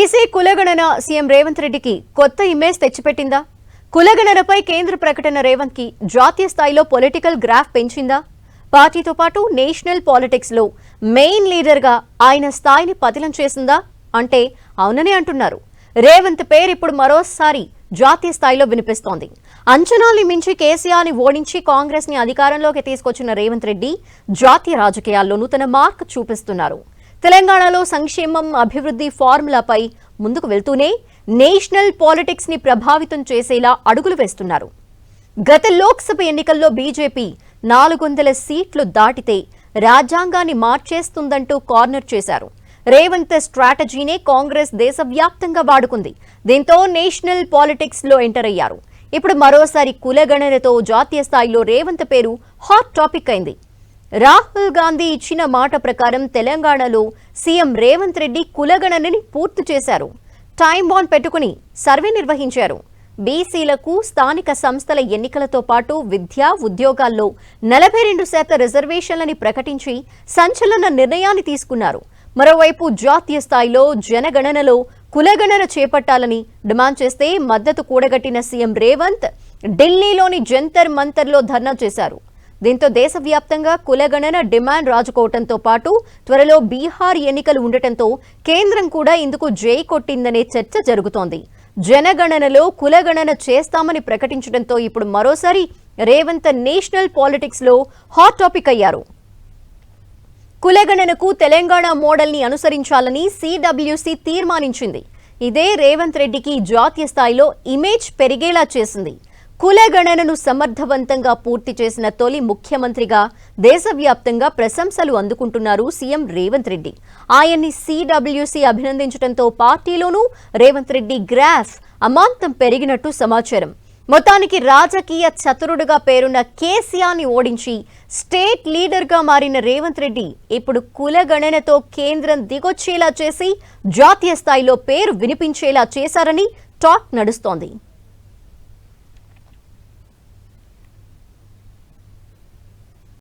EC కులగణన CM Revanth రెడ్డికి కొత్త ఇమేజ్ తెచ్చిపెట్టిందా? కులగణనపై కేంద్ర ప్రకటన రేవంత్ కి జాతీయ స్థాయిలో పొలిటికల్ గ్రాఫ్ పెంచిందా? పార్టీతో పాటు నేషనల్ పాలిటిక్స్ లో మెయిన్ లీడర్ గా ఆయన స్థాయిని పతనం చేసిందా అంటే అవుననే అంటున్నారు. రేవంత్ పేరు ఇప్పుడు మరోసారి జాతీయ స్థాయిలో వినిపిస్తోంది. అంచనాల్ని మించి కేసీఆర్ ని ఓడించి కాంగ్రెస్ ని అధికారంలోకి తీసుకొచ్చిన రేవంత్ రెడ్డి జాతీయ రాజకీయాల్లో నూతన మార్క్ చూపిస్తున్నారు. తెలంగాణలో సంక్షేమం అభివృద్ధి ఫార్ములాపై ముందుకు వెళ్తూనే నేషనల్ పాలిటిక్స్ ని ప్రభావితం చేసేలా అడుగులు వేస్తున్నారు. గత లోక్సభ ఎన్నికల్లో బీజేపీ 400 సీట్లు దాటితే రాజ్యాంగాన్ని మార్చేస్తుందంటూ కార్నర్ చేశారు. రేవంత్ స్ట్రాటజీనే కాంగ్రెస్ దేశవ్యాప్తంగా వాడుకుంది. దీంతో నేషనల్ పాలిటిక్స్ లో ఎంటర్ అయ్యారు. ఇప్పుడు మరోసారి కులగణనతో జాతీయ స్థాయిలో రేవంత్ పేరు హాట్ టాపిక్ అయింది. రాహుల్ గాంధీ ఇచ్చిన మాట ప్రకారం తెలంగాణలో సీఎం రేవంత్ రెడ్డి కులగణనని పూర్తి చేశారు. టైం బాండ్ పెట్టుకుని సర్వే నిర్వహించారు. బీసీలకు స్థానిక సంస్థల ఎన్నికలతో పాటు విద్య ఉద్యోగాల్లో 42% రిజర్వేషన్లని ప్రకటించి సంచలన నిర్ణయాన్ని తీసుకున్నారు. మరోవైపు జాతీయ స్థాయిలో జనగణనలో కులగణన చేపట్టాలని డిమాండ్ చేస్తే మద్దతు కూడగట్టిన సీఎం రేవంత్ ఢిల్లీలోని జంతర్ మంతర్లో ధర్నా చేశారు. దీంతో దేశవ్యాప్తంగా కులగణన డిమాండ్ రాజుకోవడంతో పాటు త్వరలో బీహార్ ఎన్నికలు ఉండటంతో కేంద్రం కూడా ఇందుకు జై కొట్టిందనే చర్చ జరుగుతోంది. జనగణనలో కులగణన చేస్తామని ప్రకటించడంతో ఇప్పుడు మరోసారి రేవంత్ నేషనల్ పాలిటిక్స్ లో హాట్ టాపిక్ అయ్యారు. కులగణనకు తెలంగాణ మోడల్ ని అనుసరించాలని సిడబ్ల్యూసీ తీర్మానించింది. ఇదే రేవంత్ రెడ్డికి జాతీయ స్థాయిలో ఇమేజ్ పెరిగేలా చేసింది. కులగణనను సమర్థవంతంగా పూర్తి చేసిన తొలి ముఖ్యమంత్రిగా దేశవ్యాప్తంగా ప్రశంసలు అందుకుంటున్నారు సీఎం రేవంత్ రెడ్డి. ఆయన్ని సిడబ్ల్యూసీ అభినందించడంతో పార్టీలోనూ రేవంత్ రెడ్డి గ్రాఫ్ అమాంతం పెరిగినట్టు సమాచారం. మొత్తానికి రాజకీయ చతురుడుగా పేరున్న కేసీఆర్ ని ఓడించి స్టేట్ లీడర్ గా మారిన రేవంత్ రెడ్డి ఇప్పుడు కులగణనతో కేంద్రం దిగొచ్చేలా చేసి జాతీయ స్థాయిలో పేరు వినిపించేలా చేశారని టాక్ నడుస్తోంది.